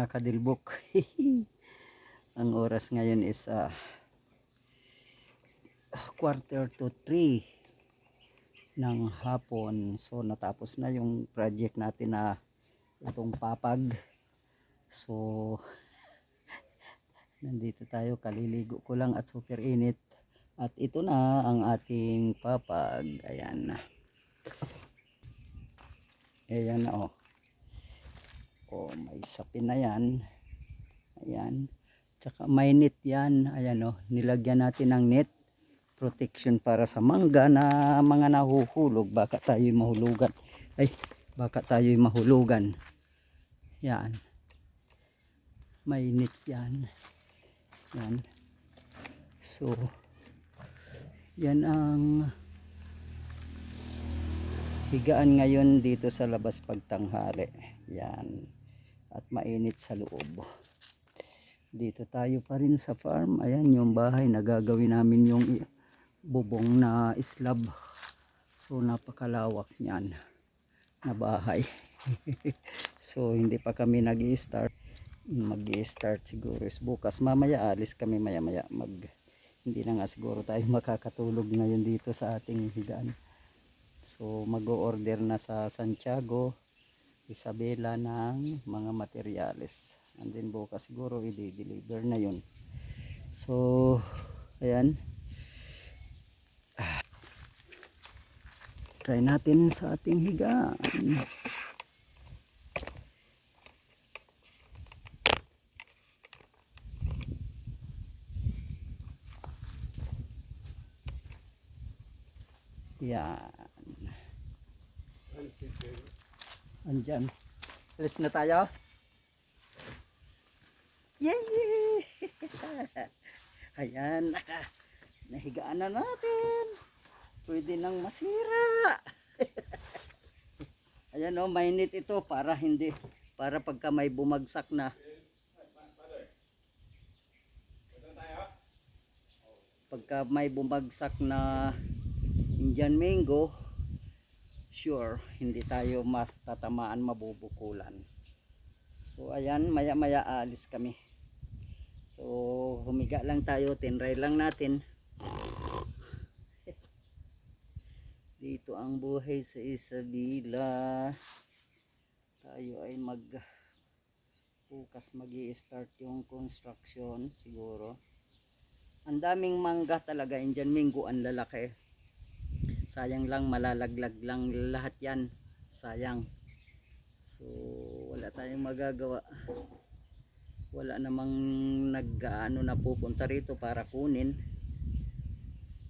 mga kadilbok. Ang oras ngayon is 2:45 ng hapon. So natapos na yung project natin na itong papag. So nandito tayo, kaliligo ko lang at super init. At ito na ang ating papag. Ayan na. Ayan na oh. Oh, may sapin na yan. Ayan. Tsaka may net yan. Ayan oh. Nilagyan natin ng net protection para sa mangga na mga nahuhulog. Baka tayo'y mahulugan. Ay, baka tayo'y mahulugan. Yan. May net yan. Yan. So, yan ang higaan ngayon dito sa labas pagtanghali. Yan. At mainit sa loob. Dito tayo pa rin sa farm. Ayan yung bahay na gagawin namin yung bubong na slab. So napakalawak niyan na bahay. So hindi pa kami nag-i-start. Mag-i-start siguro is bukas. Mamaya alis kami maya-maya. Hindi na nga siguro tayo makakatulog ngayon dito sa ating higaan. So mag-o-order na sa Santiago, Isabela ng mga materyales. And then bukas siguro i-deliver na yun. So ayan. Try natin sa ating higaan. Yan. Andyan. Alis na tayo. Yay! Ayan, nahigaan na natin. Pwede nang masira. Ayan o, mainit ito para pagka may bumagsak na. Pagka may bumagsak na Indian mango, sure, hindi tayo matatamaan, mabubukulan. So ayan, maya-maya alis kami. So humiga lang tayo, tinry lang natin. Dito ang buhay sa Isabela. Tayo ay bukas magi-start yung construction siguro. Ang daming mangga talaga, Indian mango, ang lalaki. Sayang lang, malalaglag lang lahat yan. Sayang. So wala tayong magagawa. Wala namang nag-ano na pupunta rito para kunin.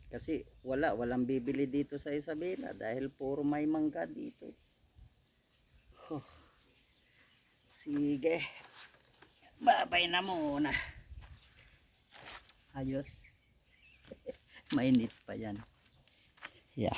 Kasi walang bibili dito sa Isabela dahil puro may mangga dito. Oh. Sige. Babay na muna. Ayos. Mainit pa yan. Yeah.